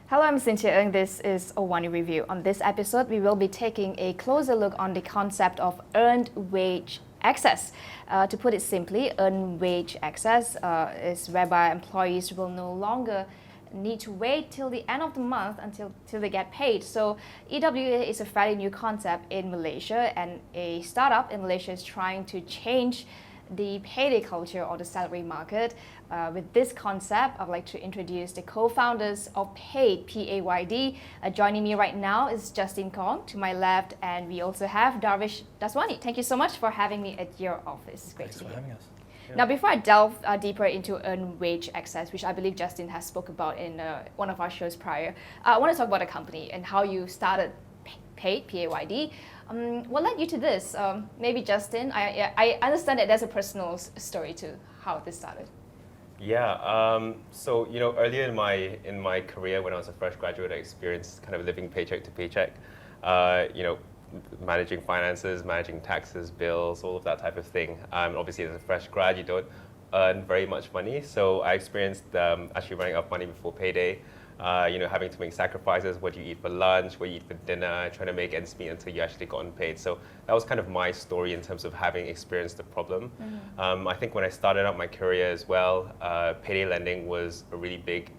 Hello, I'm Cynthia Ng. This is AWANI Review. On this episode, we will be taking a closer look on the concept of earned wage access. To put it simply, earned wage access is whereby employees will no longer need to wait till the end of the month till they get paid. So EWA is a fairly new concept in Malaysia, and a startup in Malaysia is trying to change the payday culture or the salary market. With this concept, I'd like to introduce the co-founders of Paid, P-A-Y-D. Joining me right now is Justin Kong to my left, and we also have Darvesh Daswani. Thank you so much for having me at your office. It's great Thanks to for be having here. us. Now, before I delve deeper into earned wage access, which I believe Justin has spoke about in one of our shows prior, I want to talk about the company and how you started Paid, P-A-Y-D. What led you to this? Maybe Justin, I understand that there's a personal story to how this started. Yeah, so earlier in my career when I was a fresh graduate, I experienced kind of living paycheck to paycheck, managing finances, managing taxes, bills, all of that type of thing. Obviously, as a fresh grad, you don't earn very much money, so I experienced actually running out of money before payday. Having to make sacrifices, what you eat for lunch, what you eat for dinner, trying to make ends meet until you actually got unpaid. So that was kind of my story in terms of having experienced the problem. Mm-hmm. I think when I started out my career as well, payday lending was a really big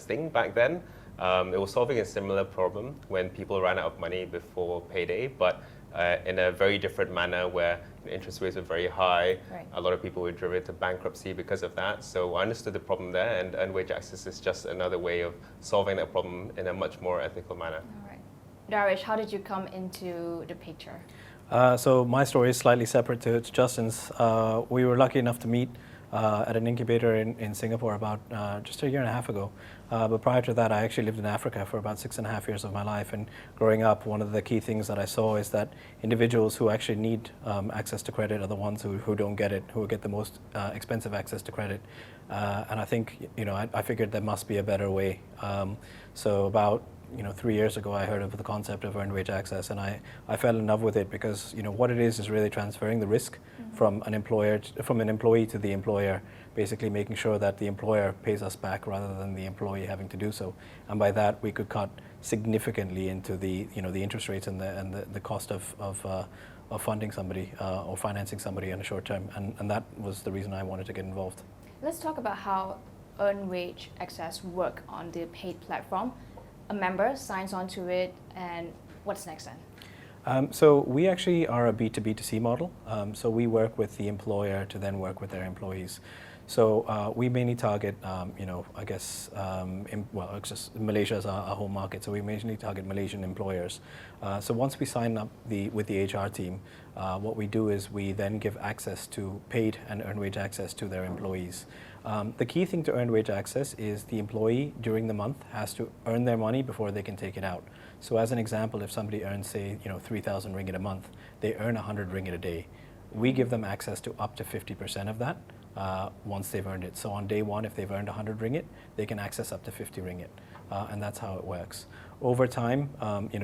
thing back then. It was solving a similar problem when people ran out of money before payday, but in a very different manner where interest rates were very high. Right. A lot of people were driven to bankruptcy because of that. So I understood the problem there, and earned wage access is just another way of solving that problem in a much more ethical manner. All right. Darvesh, how did you come into the picture? So my story is slightly separate to Justin's. We were lucky enough to meet at an incubator in Singapore about just a year and a half ago. But prior to that, I actually lived in Africa for about 6.5 years of my life. And growing up, one of the key things that I saw is that individuals who actually need access to credit are the ones who don't get it, who get the most expensive access to credit. And I think, I figured there must be a better way. So about 3 years ago, I heard of the concept of earned wage access, and I fell in love with it because what it is really transferring the risk from an employee to the employer, basically making sure that the employer pays us back rather than the employee having to do so. And by that, we could cut significantly into the the interest rates and the cost of funding somebody or financing somebody in a short term, and that was the reason I wanted to get involved. Let's talk about how earned wage access work on the Paid platform. A member signs on to it, and what's next then? So we actually are a B2B2C model. So we work with the employer to then work with their employees. So we mainly target, Malaysia is our home market, so we mainly target Malaysian employers. So once we sign up with the HR team, what we do is we then give access to paid and earned wage access to their employees. The key thing to earned wage access is the employee during the month has to earn their money before they can take it out. So as an example, if somebody earns, say, 3,000 ringgit a month, they earn 100 ringgit a day. We give them access to up to 50% of that once they've earned it. So on day one, if they've earned 100 ringgit, they can access up to 50 ringgit. And that's how it works. Over time,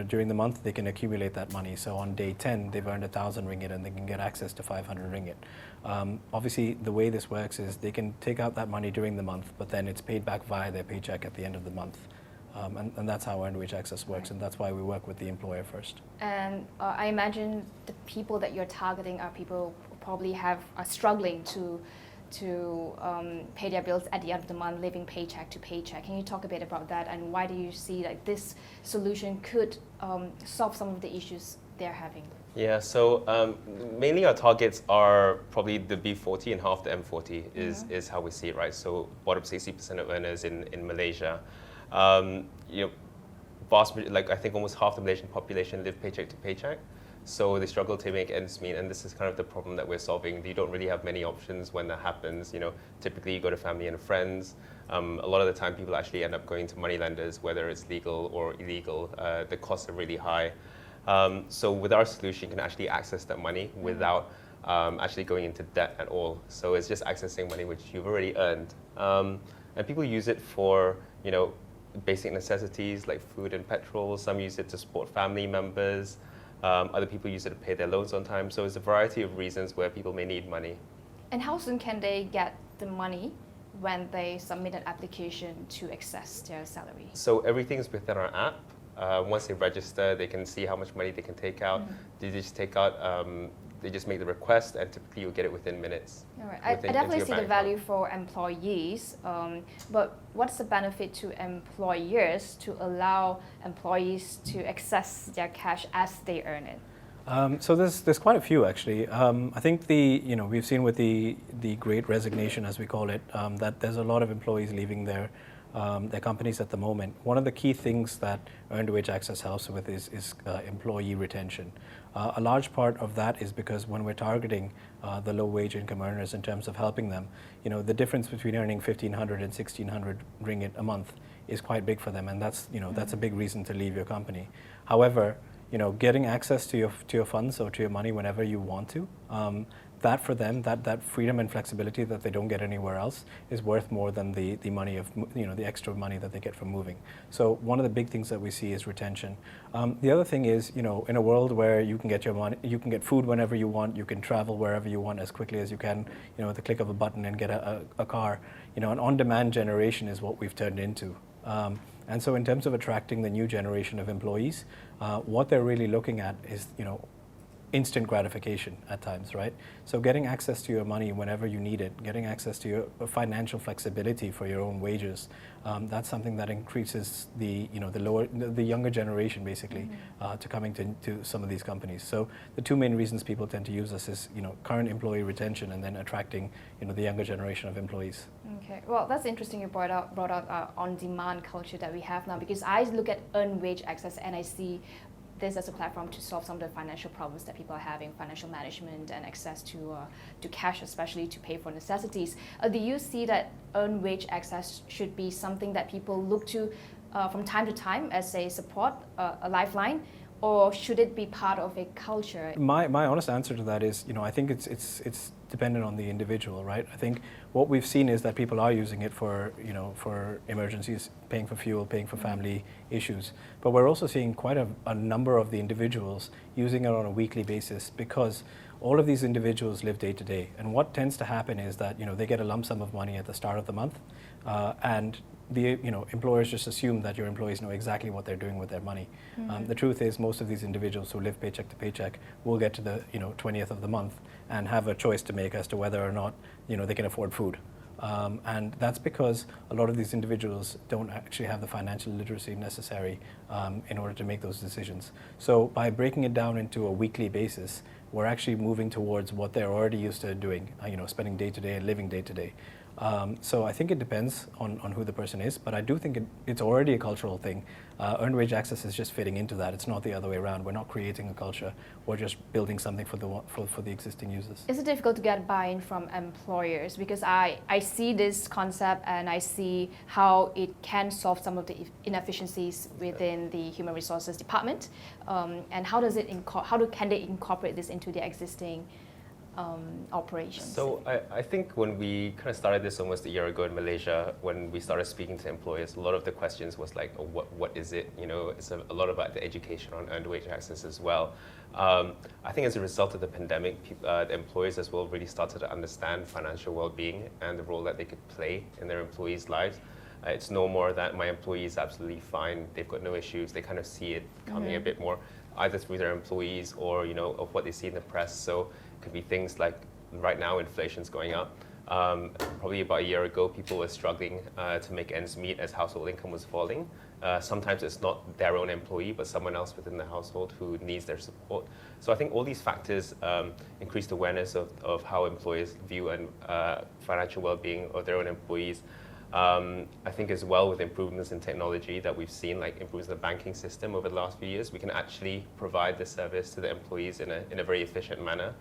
during the month, they can accumulate that money. So on day 10, they've earned 1,000 ringgit and they can get access to 500 ringgit. Obviously, the way this works is they can take out that money during the month, but then it's paid back via their paycheck at the end of the month. And that's how earned wage access works, and that's why we work with the employer first. And I imagine the people that you're targeting are people who probably are struggling to pay their bills at the end of the month, living paycheck to paycheck. Can you talk a bit about that, and why do you see that this solution could solve some of the issues they're having? Yeah, so mainly our targets are probably the B40 and half the M40 is how we see it, right? So bottom 60% of earners in Malaysia. I think almost half the Malaysian population live paycheck to paycheck. So they struggle to make ends meet, and this is kind of the problem that we're solving. You don't really have many options when that happens. Typically you go to family and friends. A lot of the time people actually end up going to money lenders, whether it's legal or illegal. The costs are really high. So with our solution, you can actually access that money without actually going into debt at all. So it's just accessing money which you've already earned. And people use it for, basic necessities like food and petrol. Some use it to support family members. Other people use it to pay their loans on time. So it's a variety of reasons where people may need money. And how soon can they get the money when they submit an application to access their salary? So everything's within our app. Once they register, they can see how much money they can take out. They just take out, they just make the request, and typically you'll get it within minutes. All right. I definitely see the value for employees, but what's the benefit to employers to allow employees to access their cash as they earn it? So there's quite a few actually. I think we've seen with the Great Resignation, as we call it, that there's a lot of employees leaving their companies at the moment. One of the key things that earned wage access helps with is employee retention. A large part of that is because when we're targeting the low wage income earners in terms of helping them, the difference between earning 1,500 and 1,600 ringgit a month is quite big for them, and that's that's a big reason to leave your company. However, getting access to your funds or to your money whenever you want to, that for them, that freedom and flexibility that they don't get anywhere else is worth more than the money of the extra money that they get from moving. So one of the big things that we see is retention. The other thing is, in a world where you can get your money, you can get food whenever you want, you can travel wherever you want as quickly as you can, at the click of a button and get a car. An on-demand generation is what we've turned into. And so in terms of attracting the new generation of employees, what they're really looking at is, instant gratification at times, right? So getting access to your money whenever you need it, getting access to your financial flexibility for your own wages, that's something that increases the younger generation basically to coming to some of these companies. So the two main reasons people tend to use us is current employee retention and then attracting the younger generation of employees. Okay, well that's interesting you brought out on-demand culture that we have now, because I look at earned wage access and I see this as a platform to solve some of the financial problems that people are having, financial management and access to cash, especially to pay for necessities. Do you see that earned wage access should be something that people look to from time to time as a support, a lifeline, or should it be part of a culture? My honest answer to that is, I think it's dependent on the individual, right? I think what we've seen is that people are using it for emergencies, paying for fuel, paying for family issues. But we're also seeing quite a number of the individuals using it on a weekly basis, because all of these individuals live day to day. And what tends to happen is that they get a lump sum of money at the start of the month, and the employers just assume that your employees know exactly what they're doing with their money. The truth is, most of these individuals who live paycheck to paycheck will get to the 20th of the month and have a choice to make as to whether or not they can afford food. And that's because a lot of these individuals don't actually have the financial literacy necessary in order to make those decisions. So by breaking it down into a weekly basis, we're actually moving towards what they're already used to doing, spending day to day and living day to day. So I think it depends on who the person is, but I do think it's already a cultural thing. Earned wage access is just fitting into that. It's not the other way around. We're not creating a culture. We're just building something for the existing users. Is it difficult to get buy-in from employers? Because I see this concept and I see how it can solve some of the inefficiencies within the human resources department. And how can they incorporate this into their existing operations? So I think when we kind of started this almost a year ago in Malaysia, when we started speaking to employers, a lot of the questions was like, what is it? It's a lot about the education on earned wage access as well. I think as a result of the pandemic, the employers as well really started to understand financial well-being and the role that they could play in their employees' lives. It's no more that my employee is absolutely fine, they've got no issues. They kind of see it coming a bit more, either through their employees or of what they see in the press. So it could be things like right now inflation's going up. Probably about a year ago, people were struggling to make ends meet as household income was falling. Sometimes it's not their own employee, but someone else within the household who needs their support. So I think all these factors increased awareness of how employers view and financial well-being of their own employees. I think as well, with improvements in technology that we've seen, like improvements in the banking system over the last few years, we can actually provide the service to the employees in a very efficient manner.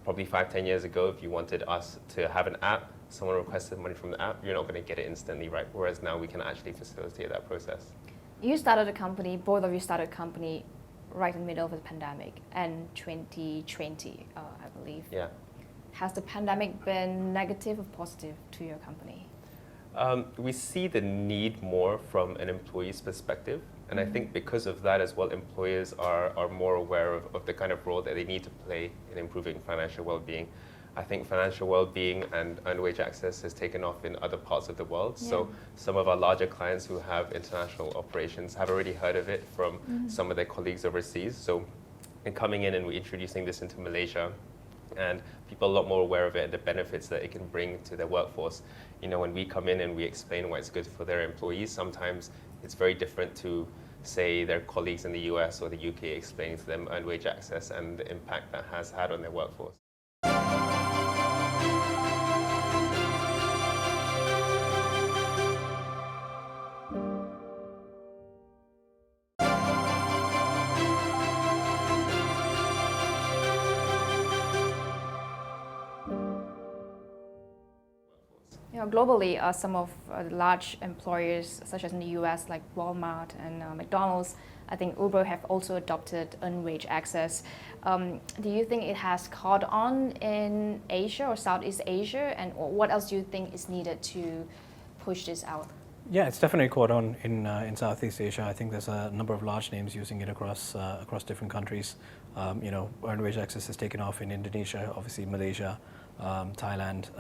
Probably 5-10 years ago, if you wanted us to have an app, someone requested money from the app, you're not going to get it instantly, right? Whereas now we can actually facilitate that process. You started a company, both of you started a company right in the middle of the pandemic, and 2020, I believe. Yeah. Has the pandemic been negative or positive to your company? We see the need more from an employee's perspective. And I think because of that as well, employers are more aware of the kind of role that they need to play in improving financial well-being. I think financial well-being and earned wage access has taken off in other parts of the world. Yeah. So some of our larger clients who have international operations have already heard of it from some of their colleagues overseas. So in coming in and we're introducing this into Malaysia, and people are a lot more aware of it and the benefits that it can bring to their workforce. You know, when we come in and we explain why it's good for their employees, sometimes it's very different to, say, their colleagues in the US or the UK explaining to them earned wage access and the impact that has had on their workforce. You know, globally, some of the large employers, such as in the US, like Walmart and McDonald's, I think Uber have also adopted earned wage access. Do you think it has caught on in Asia or Southeast Asia? And what else do you think is needed to push this out? Yeah, it's definitely caught on in Southeast Asia. I think there's a number of large names using it across different countries. You know, earned wage access has taken off in Indonesia, obviously Malaysia, Thailand,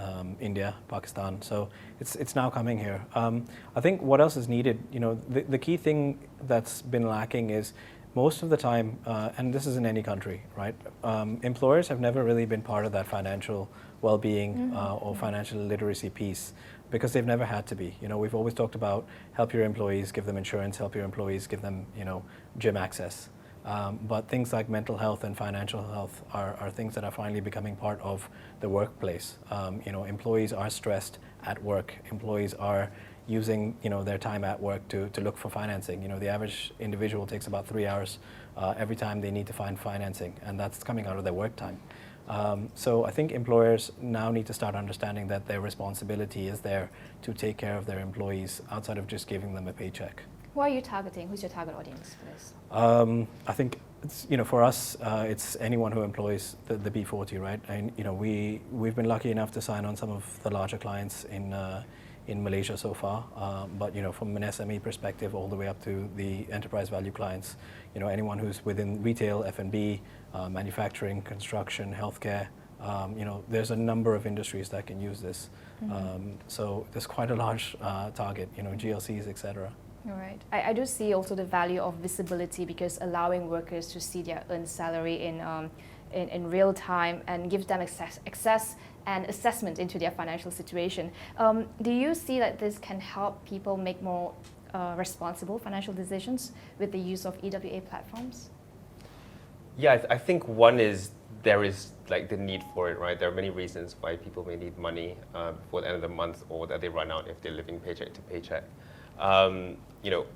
India, Pakistan. So it's now coming here. I think what else is needed, you know, the key thing that's been lacking is most of the time, and this is in any country, right? Employers have never really been part of that financial well-being or financial literacy piece because they've never had to be. You know, we've always talked about help your employees, give them insurance, help your employees, give them, you know, gym access. But things like mental health and financial health are things that are finally becoming part of the workplace. You know, employees are stressed at work. Employees are using, you know, their time at work to look for financing. You know, the average individual takes about 3 hours every time they need to find financing, and that's coming out of their work time. So I think employers now need to start understanding that their responsibility is there to take care of their employees outside of just giving them a paycheck. Who are you targeting? Who's your target audience for this? I think it's, you know, for us, it's anyone who employs the B40, right? And you know, we've been lucky enough to sign on some of the larger clients in Malaysia so far. But you know, from an SME perspective, all the way up to the enterprise value clients, you know, anyone who's within retail, F&B, manufacturing, construction, healthcare. You know, there's a number of industries that can use this. So there's quite a large target. You know, GLCs, etc. All right. I do see also the value of visibility because allowing workers to see their earned salary in real time and gives them access and assessment into their financial situation. Do you see that this can help people make more responsible financial decisions with the use of EWA platforms? Yeah, I think one is there is like the need for it, right? There are many reasons why people may need money before the end of the month or that they run out if they're living paycheck to paycheck. You know,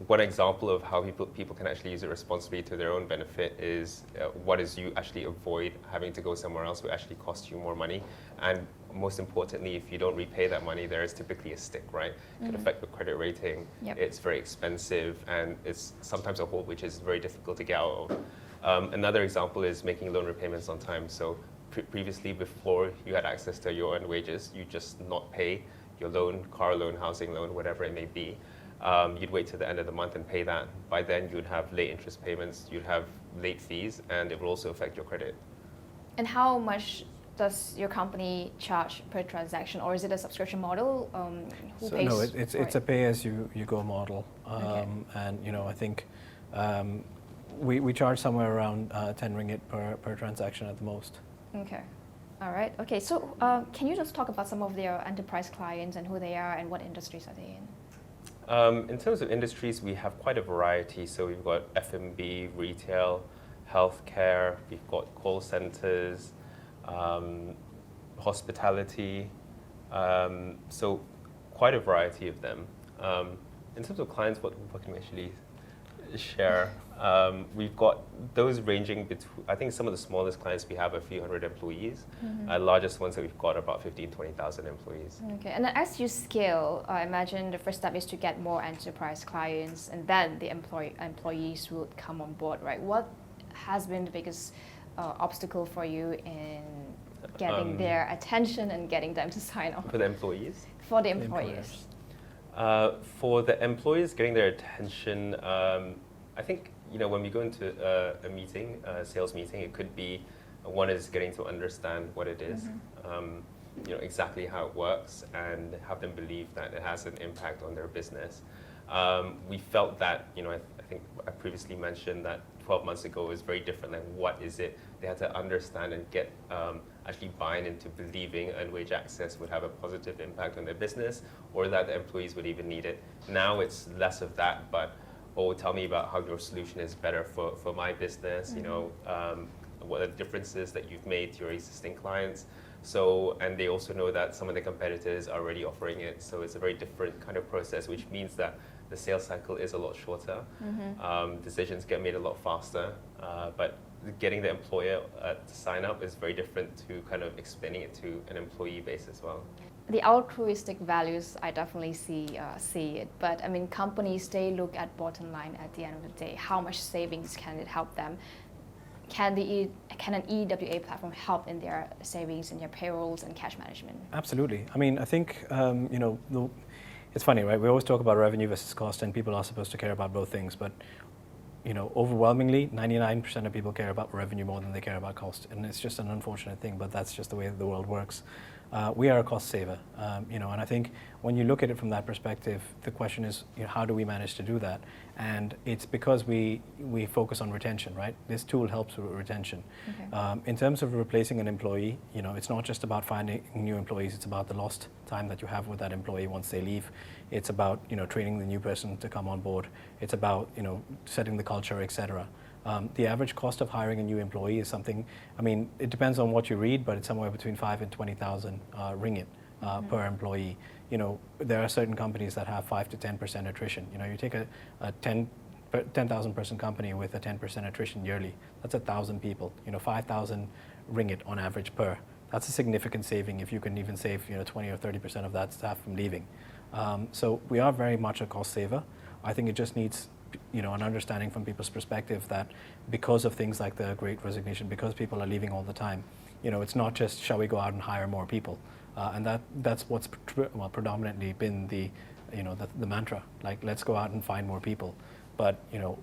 one example of how people can actually use it responsibly to their own benefit is what is you actually avoid having to go somewhere else will actually cost you more money. And most importantly, if you don't repay that money, there is typically a stick, right? It could affect your credit rating. Yep. It's very expensive and it's sometimes a hold which is very difficult to get out of. Another example is making loan repayments on time. So previously, before you had access to your earned wages, you just not pay your loan, car loan, housing loan, whatever it may be. You'd wait till the end of the month and pay that. By then, you'd have late interest payments, you'd have late fees, and it will also affect your credit. And how much does your company charge per transaction, or is it a subscription model? Who pays? No, it's a pay-as-you-go model. Okay. And you know, I think we charge somewhere around 10 ringgit per transaction at the most. Okay. All right. Okay. So can you just talk about some of their enterprise clients and who they are and what industries are they in? In terms of industries, we have quite a variety. So we've got F&B, retail, healthcare, we've got call centers, hospitality. So quite a variety of them. In terms of clients, what can we actually share? We've got those ranging between, I think some of the smallest clients we have a few hundred employees. Largest ones that we've got are about 15,000, 20,000 employees. Okay, and then as you scale, I imagine the first step is to get more enterprise clients and then the employees would come on board, right? What has been the biggest obstacle for you in getting their attention and getting them to sign on? For the employees? For the employees. For the employees getting their attention, I think, you know, when we go into a meeting, a sales meeting, it could be One is getting to understand what it is, exactly how it works, and have them believe that it has an impact on their business. We felt that, I think I previously mentioned that 12 months ago it was very different. Like, what is it? They had to understand and get actually buying into believing earned wage access would have a positive impact on their business, or that the employees would even need it. Now it's less of that, but tell me about how your solution is better for my business. What are the differences that you've made to your existing clients? So, and they also know that some of the competitors are already offering it. So it's a very different kind of process, which means that the sales cycle is a lot shorter. Decisions get made a lot faster, but getting the employer to sign up is very different to kind of explaining it to an employee base as well. The altruistic values, I definitely see it. But I mean, companies, they look at bottom line at the end of the day. How much savings can it help them? Can an EWA platform help in their savings, in their payrolls and cash management? Absolutely. I mean, I think, it's funny, right? We always talk about revenue versus cost, and people are supposed to care about both things. But, overwhelmingly, 99% of people care about revenue more than they care about cost. And it's just an unfortunate thing, but that's just the way the world works. We are a cost saver, and I think when you look at it from that perspective, the question is, how do we manage to do that? And it's because we focus on retention, right? This tool helps with retention. Okay. In terms of replacing an employee, it's not just about finding new employees, it's about the lost time that you have with that employee once they leave. It's about, training the new person to come on board. It's about, setting the culture, etc. The average cost of hiring a new employee is something, it depends on what you read, but it's somewhere between 5 and 20,000 ringgit per employee. There are certain companies that have 5 to 10% attrition. You take a 10,000 person company with a 10% attrition yearly, that's 1,000 people, 5,000 ringgit on average per. That's a significant saving if you can even save 20 or 30% of that staff from leaving. So we are very much a cost saver. I think it just needs an understanding from people's perspective that because of things like the Great Resignation, because people are leaving all the time, it's not just shall we go out and hire more people, and that's what's predominantly been the mantra. Like, let's go out and find more people. But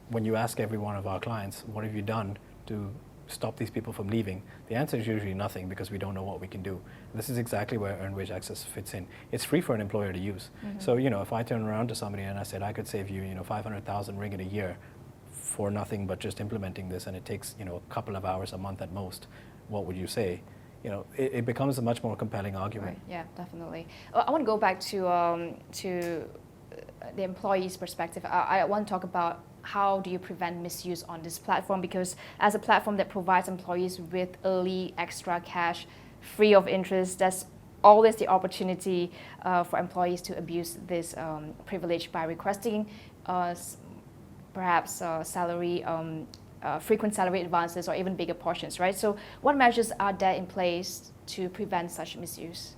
when you ask every one of our clients, what have you done to stop these people from leaving? The answer is usually nothing, because we don't know what we can do. This is exactly where earned wage access fits in. It's free for an employer to use. So if I turn around to somebody and I said I could save you 500,000 ringgit a year for nothing but just implementing this, and it takes a couple of hours a month at most, what would you say? It becomes a much more compelling argument. Right. Yeah, definitely. I want to go back to the employee's perspective. I want to talk about how do you prevent misuse on this platform, because as a platform that provides employees with early extra cash free of interest, there's always the opportunity for employees to abuse this privilege by requesting perhaps frequent salary advances or even bigger portions, right? So what measures are there in place to prevent such misuse?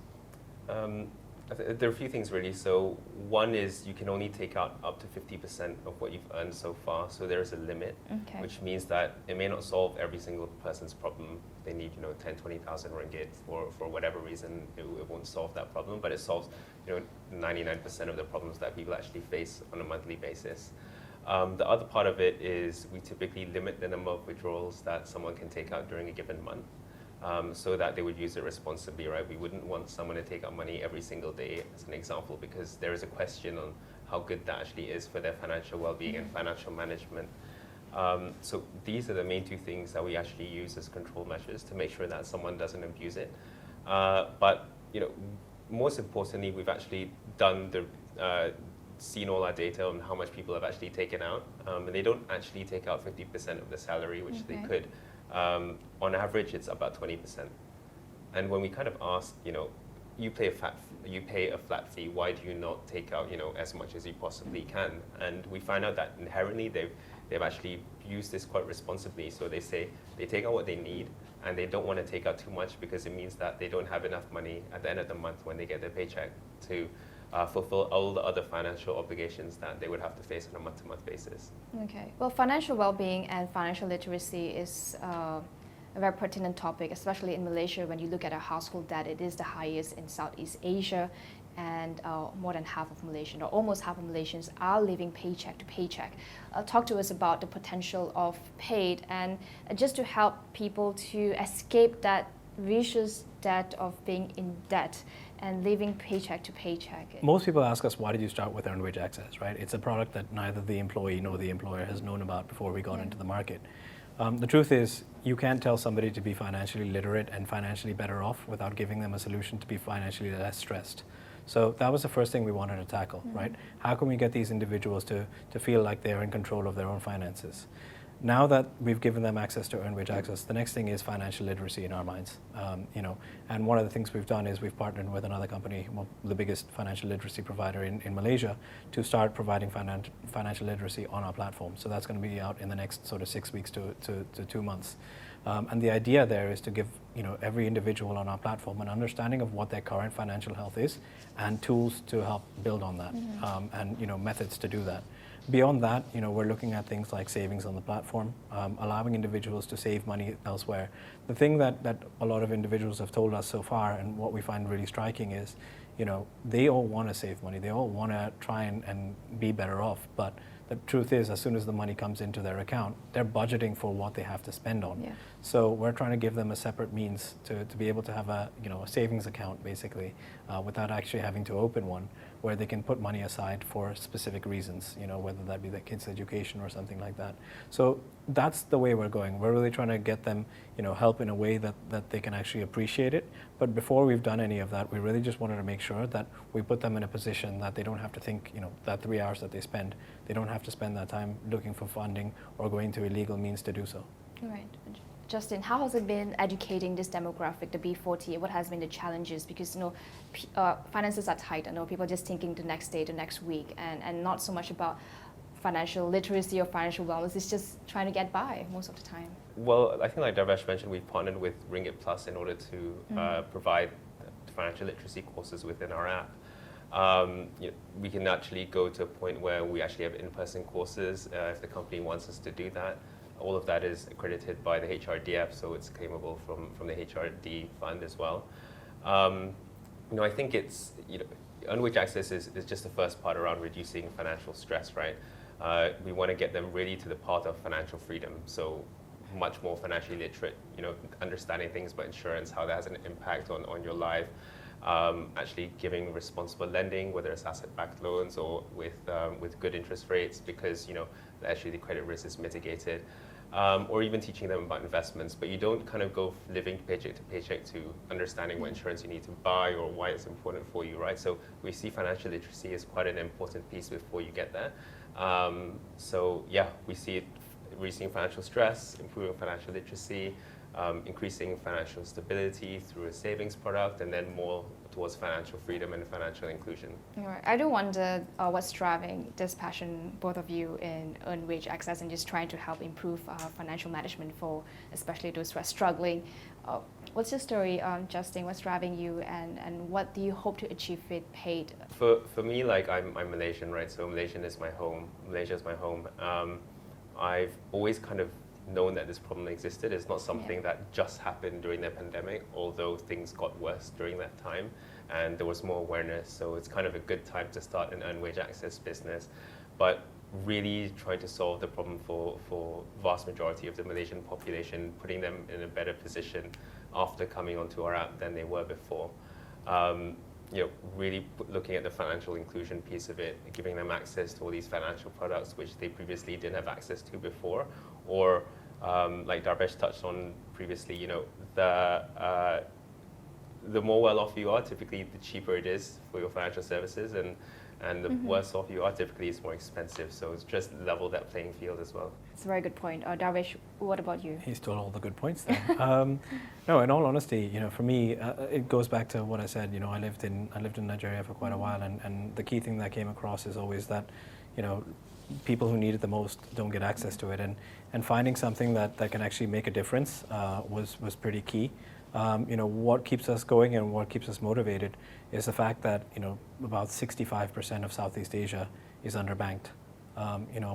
There are a few things really. So one is you can only take out up to 50% of what you've earned so far. So there is a limit, which means that it may not solve every single person's problem. They need 10, 20,000 ringgit for whatever reason. It won't solve that problem, but it solves 99% of the problems that people actually face on a monthly basis. The other part of it is we typically limit the number of withdrawals that someone can take out during a given month. So that they would use it responsibly, right? We wouldn't want someone to take out money every single day, as an example, because there is a question on how good that actually is for their financial well-being and financial management. So these are the main two things that we actually use as control measures to make sure that someone doesn't abuse it. But most importantly, we've actually seen all our data on how much people have actually taken out, and they don't actually take out 50% of the salary, which they could. On average, it's about 20%. And when we kind of ask, you pay a flat fee, why do you not take out, as much as you possibly can? And we find out that inherently they've actually used this quite responsibly. So they say they take out what they need, and they don't want to take out too much, because it means that they don't have enough money at the end of the month when they get their paycheck to fulfill all the other financial obligations that they would have to face on a month-to-month basis. Okay. Well, financial well-being and financial literacy is a very pertinent topic, especially in Malaysia. When you look at our household debt, it is the highest in Southeast Asia. and more than half of Malaysians, or almost half of Malaysians, are living paycheck to paycheck. Talk to us about the potential of paid, and just to help people to escape that vicious debt of being in debt and living paycheck to paycheck. Most people ask us, why did you start with earned wage access, right? It's a product that neither the employee nor the employer has known about before we got into the market. The truth is, you can't tell somebody to be financially literate and financially better off without giving them a solution to be financially less stressed. So that was the first thing we wanted to tackle, right? How can we get these individuals to feel like they're in control of their own finances? Now that we've given them access to earned wage access, the next thing is financial literacy in our minds. And one of the things we've done is we've partnered with another company, the biggest financial literacy provider in Malaysia, to start providing financial literacy on our platform. So that's going to be out in the next sort of 6 weeks to 2 months. And the idea there is to give every individual on our platform an understanding of what their current financial health is and tools to help build on that, and methods to do that. Beyond that, we're looking at things like savings on the platform, allowing individuals to save money elsewhere. The thing that a lot of individuals have told us so far, and what we find really striking is, they all want to save money. They all want to try and be better off. But the truth is, as soon as the money comes into their account, they're budgeting for what they have to spend on. Yeah. So we're trying to give them a separate means to be able to have a savings account, basically, without actually having to open one, where they can put money aside for specific reasons, whether that be their kids' education or something like that. So that's the way we're going. We're really trying to get them, help in a way that they can actually appreciate it. But before we've done any of that, we really just wanted to make sure that we put them in a position that they don't have to think, that 3 hours that they spend, they don't have to spend that time looking for funding or going to illegal means to do so. Right. Justin, how has it been educating this demographic, the B40? What has been the challenges? Because finances are tight. I know people are just thinking the next day, the next week, and not so much about financial literacy or financial wellness. It's just trying to get by most of the time. Well, I think like Darvesh mentioned, we've partnered with Ringgit Plus in order to provide financial literacy courses within our app. We can actually go to a point where we actually have in-person courses if the company wants us to do that. All of that is accredited by the HRDF, so it's claimable from the HRD fund as well. I think it's, earned wage access is just the first part around reducing financial stress, right? We want to get them really to the path of financial freedom, so much more financially literate, understanding things about insurance, how that has an impact on your life, actually giving responsible lending, whether it's asset-backed loans or with good interest rates, because actually the credit risk is mitigated, or even teaching them about investments. But you don't kind of go living paycheck to paycheck to understanding what insurance you need to buy or why it's important for you, right? So we see financial literacy as quite an important piece before you get there. So yeah, we see it reducing financial stress, improving financial literacy, increasing financial stability through a savings product, and then more towards financial freedom and financial inclusion. All right. I do wonder what's driving this passion, both of you, in earned wage access and just trying to help improve financial management for especially those who are struggling. What's your story, Justin? What's driving you, and what do you hope to achieve with paid? For me, like I'm Malaysian, right? So Malaysia is my home. I've always kind of known that this problem existed. It's not something that just happened during the pandemic, although things got worse during that time and there was more awareness. So it's kind of a good time to start an earned wage access business, but really trying to solve the problem for vast majority of the Malaysian population, putting them in a better position after coming onto our app than they were before. Really looking at the financial inclusion piece of it, giving them access to all these financial products which they previously didn't have access to before, or like Darvesh touched on previously, the more well off you are, typically the cheaper it is for your financial services, and the worse off you are, typically it's more expensive. So it's just level that playing field as well. It's a very good point. Darvesh, what about you? He stole all the good points there. No, in all honesty, for me, it goes back to what I said. I lived in Nigeria for quite a while, and the key thing that came across is always that, people who need it the most don't get access to it, and finding something that can actually make a difference was pretty key. What keeps us going and what keeps us motivated is the fact that about 65% of Southeast Asia is underbanked.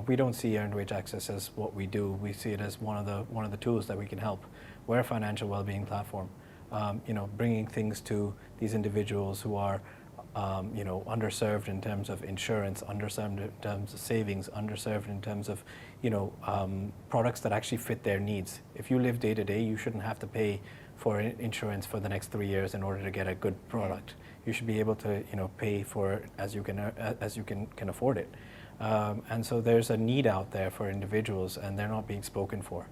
We don't see earned wage access as what we do. We see it as one of the tools that we can help. We're a financial well-being platform. Bringing things to these individuals who are underserved in terms of insurance, underserved in terms of savings, underserved in terms of, products that actually fit their needs. If you live day to day, you shouldn't have to pay for insurance for the next 3 years in order to get a good product. You should be able to, pay for it as you can afford it. And so there's a need out there for individuals, and they're not being spoken for.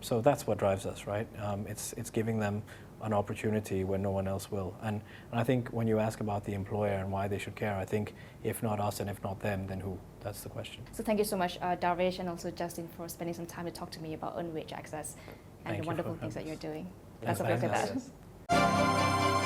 So that's what drives us, right? It's giving them an opportunity when no one else will. And I think when you ask about the employer and why they should care, I think if not us and if not them, then who? That's the question. So thank you so much, Darvesh, and also Justin, for spending some time to talk to me about earned wage access and Thank the you wonderful for things that having you're doing. Thanks Best of luck for with having that. us.